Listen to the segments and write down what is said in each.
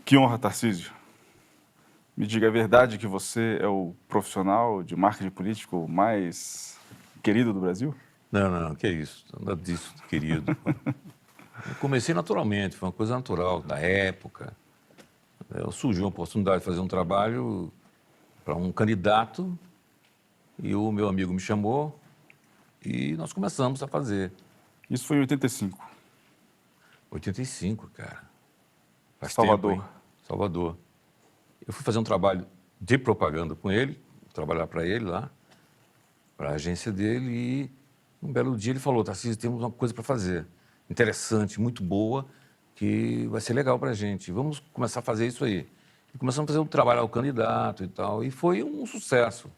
Que honra, Tarcísio. Me diga a verdade que você é o profissional de marketing político mais querido do Brasil? Não, que é isso, nada disso, querido. Eu comecei naturalmente, foi uma coisa natural, da época. Surgiu uma oportunidade de fazer um trabalho para um candidato e o meu amigo me chamou e nós começamos a fazer. Isso foi em 85. 85, cara. Faz Salvador. tempo, hein? Salvador. Eu fui fazer um trabalho de propaganda com ele, trabalhar para ele lá, para a agência dele, e um belo dia ele falou: Tarcísio, temos uma coisa para fazer, interessante, muito boa, que vai ser legal para a gente. Vamos começar a fazer isso aí. E começamos a fazer um trabalho ao candidato e tal, e foi um sucesso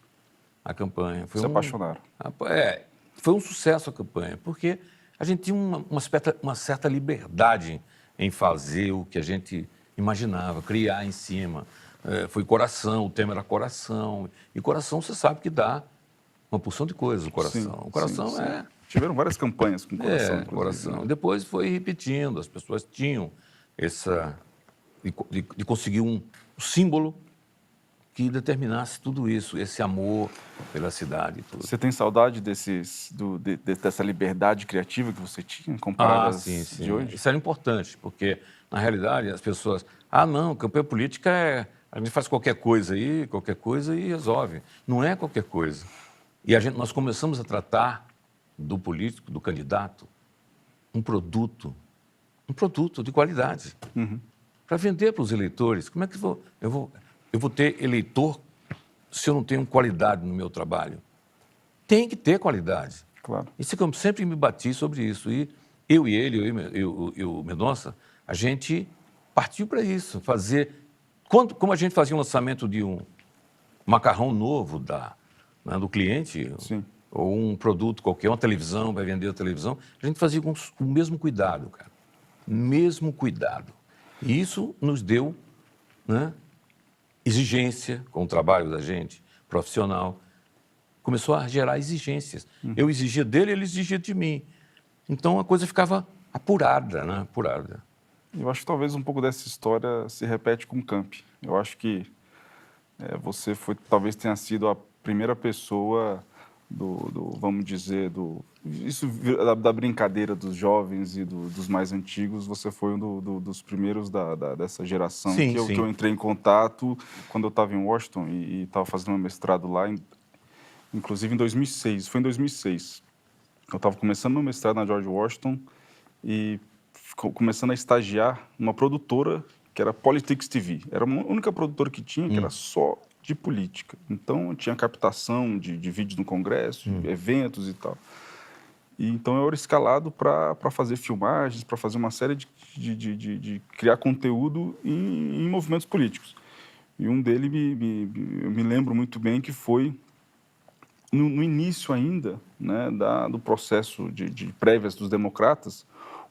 a campanha. Se apaixonaram. Foi um sucesso a campanha, porque a gente tinha uma certa liberdade em fazer o que a gente imaginava, criar em cima. Foi coração, o tema era coração. E coração, você sabe que dá uma porção de coisas, o coração. Sim, O coração sim. é... Tiveram várias campanhas com coração, inclusive, coração. né? Depois foi repetindo, as pessoas tinham essa... de conseguir um símbolo que determinasse tudo isso, esse amor pela cidade e tudo. Você tem saudade dessa liberdade criativa que você tinha, comparada Sim. de hoje? Isso era importante, porque, na realidade, as pessoas... não, campanha política a gente faz qualquer coisa aí, qualquer coisa e resolve. Não é qualquer coisa. E nós começamos a tratar do político, do candidato, um produto de qualidade, para vender para os eleitores. Como é que eu vou ter eleitor se eu não tenho qualidade no meu trabalho? Tem que ter qualidade. Claro. Isso é que eu sempre me bati sobre isso. E eu e ele, eu e o Mendonça, a gente partiu para isso, fazer... Como a gente fazia um lançamento de um macarrão novo do cliente, Sim. ou um produto qualquer, uma televisão, vai vender a televisão, a gente fazia com o mesmo cuidado, cara. Mesmo cuidado. E isso nos deu, né, exigência com o trabalho da gente, profissional. Começou a gerar exigências. Eu exigia dele, ele exigia de mim. Então a coisa ficava apurada, né? Apurada. Eu acho que talvez um pouco dessa história se repete com o Camp. Eu acho que você talvez tenha sido a primeira pessoa vamos dizer, da brincadeira dos jovens e dos mais antigos. Você foi um dos primeiros dessa geração Sim. que eu entrei em contato quando eu estava em Washington e estava fazendo meu mestrado lá, inclusive em 2006. Foi em 2006. Eu estava começando meu mestrado na George Washington e começando a estagiar numa produtora que era Politics TV. Era a única produtora que tinha, que era só de política. Então, tinha captação de vídeos no Congresso, eventos e tal. E, então, eu era escalado para fazer filmagens, para fazer uma série de criar conteúdo em movimentos políticos. E um deles, eu me lembro muito bem que foi no início ainda, né, do processo de prévias dos democratas,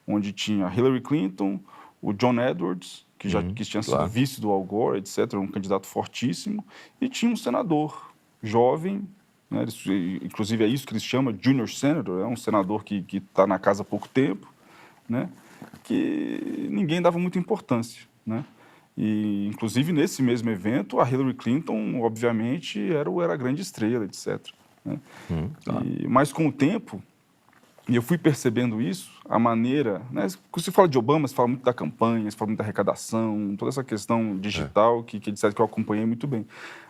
onde tinha Hillary Clinton, o John Edwards, que tinha sido vice do Al Gore, etc., um candidato fortíssimo, e tinha um senador jovem, né, inclusive é isso que eles chamam Junior Senator, é um senador que está na casa há pouco tempo, né, que ninguém dava muita importância, né? E, inclusive, nesse mesmo evento, a Hillary Clinton, obviamente, era a grande estrela, etc., né? Claro. Mas, com o tempo, e eu fui percebendo isso, a maneira... Né, quando se fala de Obama, se fala muito da campanha, se fala muito da arrecadação, toda essa questão digital que disseram que eu acompanhei muito bem.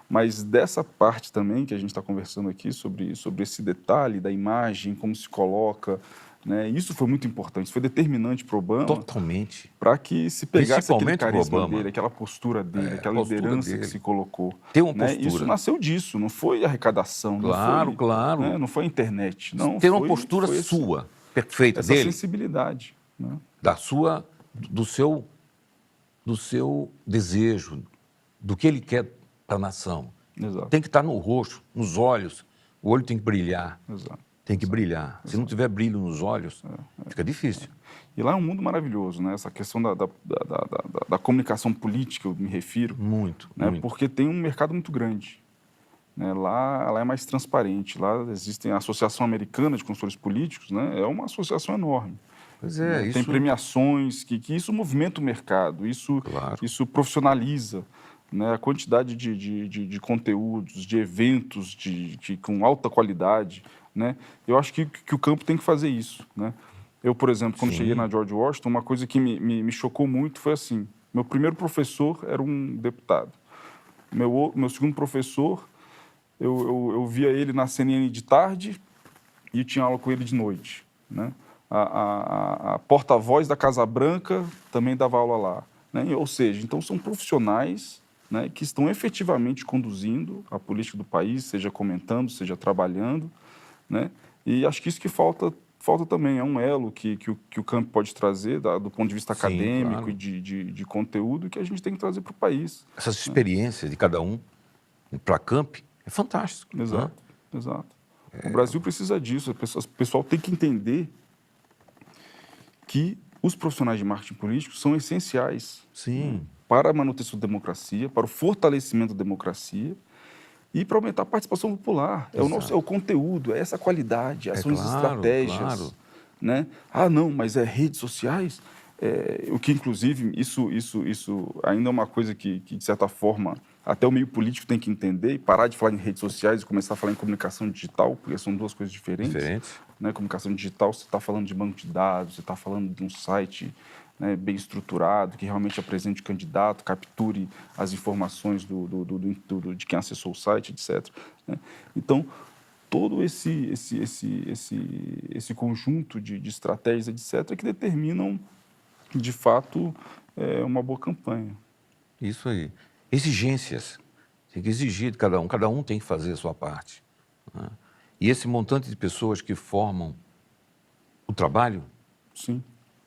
Mas dessa parte também, que a gente está conversando aqui, sobre esse detalhe da imagem, como se coloca, né, isso foi muito importante, isso foi determinante para o Obama. Totalmente. Para que se pegasse aquele carisma Obama, dele, aquela postura dele, aquela liderança que se colocou. Tem uma né? postura. Isso nasceu disso, não foi arrecadação, Claro, não foi, claro. Né? Não foi a internet. Não, ter uma postura sua, perfeita, essa dele. sensibilidade. Né? Do seu desejo, do que ele quer para a nação. Exato. Tem que estar no rosto, nos olhos. O olho tem que brilhar. Exato. Tem que brilhar. Se não tiver brilho nos olhos, fica difícil. E lá é um mundo maravilhoso, né? Essa questão da comunicação política, eu me refiro. Muito, né? muito. Porque tem um mercado muito grande. Né? Lá é mais transparente. Lá existe a Associação Americana de Consultores Políticos, né? É uma associação enorme. Pois é, Tem isso... premiações, que isso movimenta o mercado, Claro. isso profissionaliza, né? A quantidade de conteúdos, de eventos com alta qualidade, né? Eu acho que o campo tem que fazer isso, né? Eu, por exemplo, quando cheguei na Sim. George Washington, uma coisa que me chocou muito foi assim, meu primeiro professor era um deputado. Meu segundo professor, eu via ele na CNN de tarde e tinha aula com ele de noite, né? A porta-voz da Casa Branca também dava aula lá, né? Ou seja, então são profissionais, né, que estão efetivamente conduzindo a política do país, seja comentando, seja trabalhando, né? E acho que isso que falta também, é um elo que o campo pode trazer do ponto de vista Sim, acadêmico e claro. de conteúdo que a gente tem que trazer para o país. Essas experiências de cada um para a Camp é fantástico, né? Exato, exato. O Brasil precisa disso, o pessoal tem que entender que os profissionais de marketing político são essenciais, né, Sim, para a manutenção da democracia, para o fortalecimento da democracia e para aumentar a participação popular. É o exato. conteúdo, é essa qualidade, É são as claro, estratégias, claro. né? Ah, não, mas é redes sociais? O que, inclusive, isso ainda é uma coisa que, de certa forma, até o meio político tem que entender e parar de falar em redes sociais e começar a falar em comunicação digital, porque são duas coisas diferentes. Diferentes. Né? Comunicação digital, você está falando de banco de dados, você está falando de um site, né, bem estruturado, que realmente apresente o candidato, capture as informações de quem acessou o site, etc. Né? Então, todo esse conjunto de estratégias, etc., que determinam, de fato, uma boa campanha. Isso aí. Exigências. Tem que exigir de cada um tem que fazer a sua parte, né? E esse montante de pessoas que formam o trabalho Sim,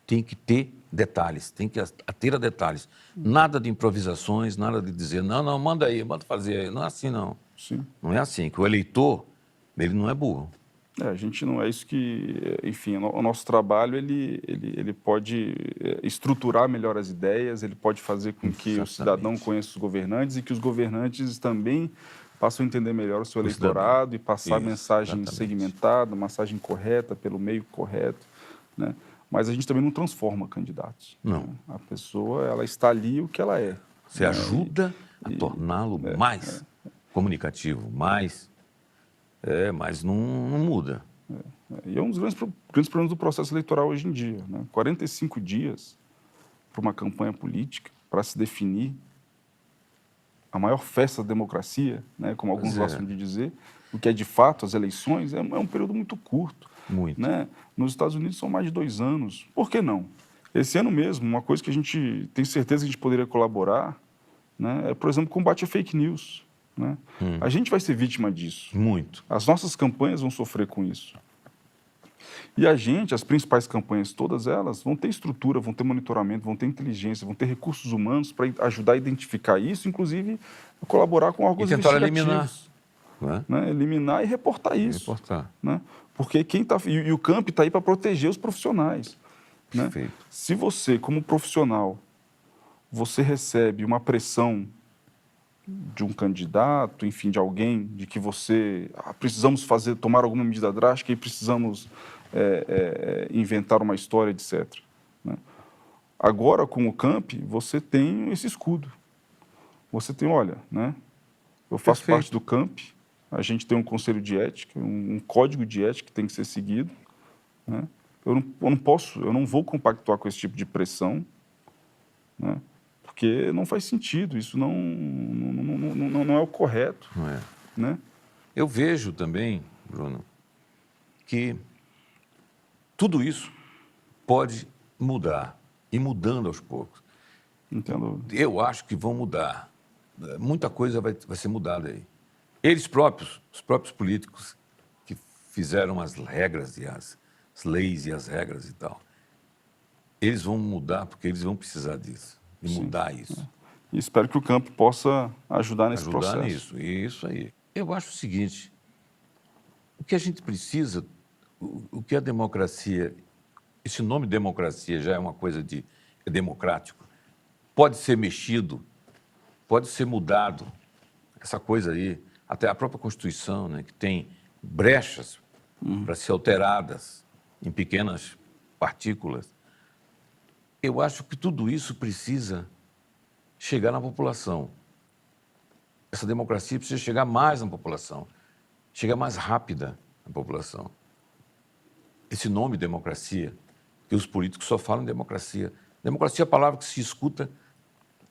tem que ter detalhes, tem que ater a detalhes. Nada de improvisações, nada de dizer, não, não, manda aí, manda fazer aí. Não é assim, não. sim. Não é assim, que o eleitor, ele não é burro. A gente não é isso que, enfim, o nosso trabalho ele pode estruturar melhor as ideias, ele pode fazer com que o cidadão Exatamente. conheça os governantes e que os governantes também passem a entender melhor o seu O cidadão. eleitorado e passar a Isso, mensagem exatamente. segmentada, a mensagem correta, pelo meio correto, né? Mas a gente também não transforma candidatos, Não. né? A pessoa, ela está ali o que ela é. Você Né? ajuda a torná-lo mais comunicativo, mas não muda. E é um dos grandes problemas do processo eleitoral hoje em dia, né? 45 dias para uma campanha política, para se definir a maior festa da democracia, né? Como alguns Pois é, gostam de dizer, o que é de fato as eleições, é um período muito curto. muito. Né? Nos Estados Unidos são mais de 2 anos. Por que não? Esse ano mesmo, uma coisa que a gente tem certeza que a gente poderia colaborar, né, é, por exemplo, combate a fake news. Né? A gente vai ser vítima disso. Muito. As nossas campanhas vão sofrer com isso. E a gente, as principais campanhas, todas elas, vão ter estrutura, vão ter monitoramento, vão ter inteligência, vão ter recursos humanos para ajudar a identificar isso, inclusive colaborar com E órgãos tentar eliminar, investigativos. não é? Né? Eliminar e reportar E isso. reportar. Né? Porque o CAMP está aí para proteger os profissionais. Né? Perfeito. Se você, como profissional, você recebe uma pressão de um candidato, enfim, de alguém, de que precisamos tomar alguma medida drástica e precisamos inventar uma história, etc. Né? Agora, com o CAMP, você tem esse escudo. Você tem, olha, né? Eu faço Perfeito. parte do CAMP, a gente tem um conselho de ética, um código de ética que tem que ser seguido. Né? Eu não vou compactuar com esse tipo de pressão, né? Porque não faz sentido, isso não é o correto. Não é? Né? Eu vejo também, Bruno, que tudo isso pode mudar, e mudando aos poucos. Entendo. Eu acho que vão mudar. Muita coisa vai ser mudada aí. Eles próprios, os próprios políticos que fizeram as regras e as leis e as regras e tal, eles vão mudar porque eles vão precisar disso, de mudar isso. E espero que o campo possa ajudar nesse Ajudar processo. nisso, isso aí. Eu acho o seguinte, o que a gente precisa, o que a democracia, esse nome democracia já é uma coisa é democrático, pode ser mexido, pode ser mudado, essa coisa aí, até a própria Constituição, né, que tem brechas para ser alteradas em pequenas partículas. Eu acho que tudo isso precisa chegar na população. Essa democracia precisa chegar mais na população, chegar mais rápida na população. Esse nome democracia, que os políticos só falam em democracia. Democracia é a palavra que se escuta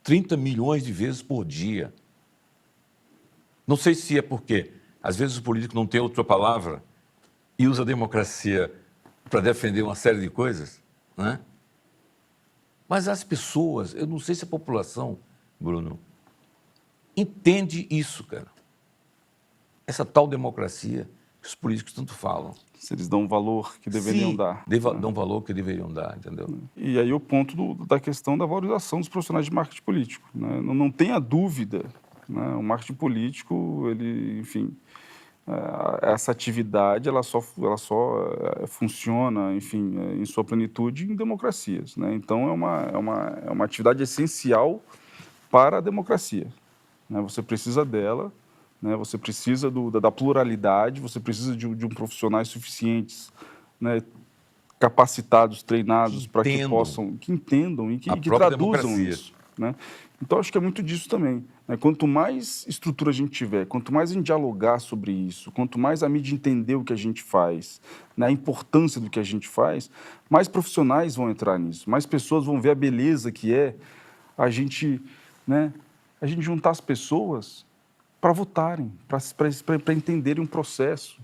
30 milhões de vezes por dia. Não sei se é porque, às vezes, o político não tem outra palavra e usa a democracia para defender uma série de coisas, né? Mas as pessoas, eu não sei se a população, Bruno, entende isso, cara. Essa tal democracia que os políticos tanto falam. Se eles dão o valor que deveriam dar. Dão valor que deveriam dar, entendeu? E aí o ponto da questão da valorização dos profissionais de marketing político, né? Não tenha dúvida, né? O marketing político, ele, enfim, essa atividade, ela só funciona, enfim, em sua plenitude em democracias, né? Então é uma atividade essencial para a democracia, né? Você precisa dela, né? Você precisa da pluralidade, você precisa de profissionais suficientes, né? Capacitados, treinados para que possam, que entendam e que traduzam isso, né? Então acho que é muito disso também, né? Quanto mais estrutura a gente tiver, quanto mais a gente dialogar sobre isso, quanto mais a mídia entender o que a gente faz, né? A importância do que a gente faz, mais profissionais vão entrar nisso, mais pessoas vão ver a beleza que é a gente, né? A gente juntar as pessoas para votarem, para entenderem um processo,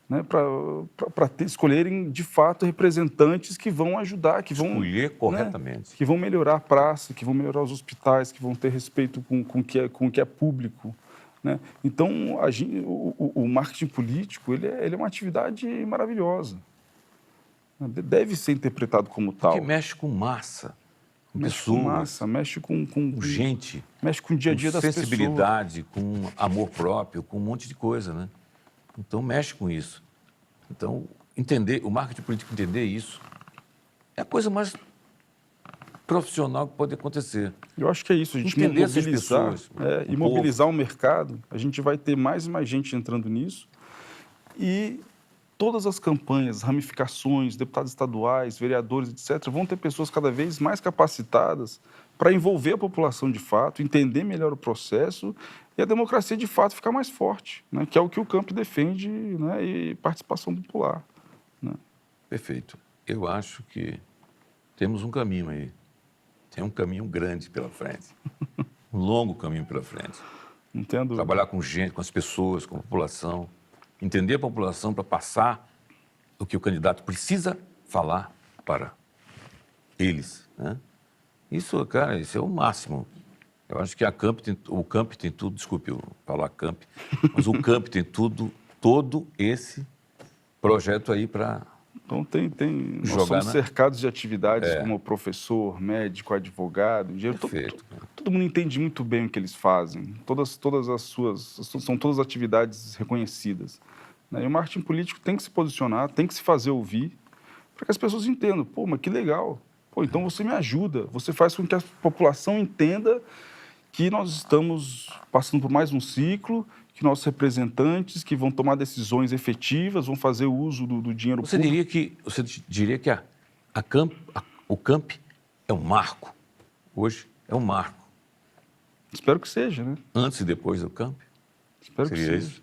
né, para escolherem, de fato, representantes que vão ajudar, que vão... Escolher corretamente. Né, que vão melhorar a praça, que vão melhorar os hospitais, que vão ter respeito com o que é público, né? Então, o marketing político, ele é uma atividade maravilhosa. Deve ser interpretado como tal. Porque mexe com massa, com mexe pessoas. Com massa, mexe com gente. Mexe com o dia a dia das pessoas. Com sensibilidade, com amor próprio, com um monte de coisa, né? Então, mexe com isso. Então, o marketing político entender isso é a coisa mais profissional que pode acontecer. Eu acho que é isso, a gente entender mobilizar, essas pessoas, e mobilizar o mercado, a gente vai ter mais e mais gente entrando nisso e todas as campanhas, ramificações, deputados estaduais, vereadores, etc., vão ter pessoas cada vez mais capacitadas para envolver a população de fato, entender melhor o processo e a democracia de fato ficar mais forte, né? Que é o que o Camp defende, né? E participação popular, né? Perfeito. Eu acho que temos um caminho aí. Tem um caminho grande pela frente. Um longo caminho pela frente. Entendo. Trabalhar com gente, com as pessoas, com a população. Entender a população para passar o que o candidato precisa falar para eles, né? Isso, cara, isso é o máximo. Eu acho que o Camp tem tudo, desculpe eu falar Camp, mas o Camp tem tudo, todo esse projeto aí para então nós jogar, somos né? cercados de atividades como professor, médico, advogado, engenheiro. Todo mundo entende muito bem o que eles fazem. São todas atividades reconhecidas, né? E o marketing político tem que se posicionar, tem que se fazer ouvir, para que as pessoas entendam. Pô, mas que legal. Pô, então você me ajuda, você faz com que a população entenda que nós estamos passando por mais um ciclo, que nossos representantes que vão tomar decisões efetivas, vão fazer uso do dinheiro público. Você diria que o Camp é um marco. Hoje é um marco. Espero que seja, né? Antes e depois do Camp? Espero que seja. Isso?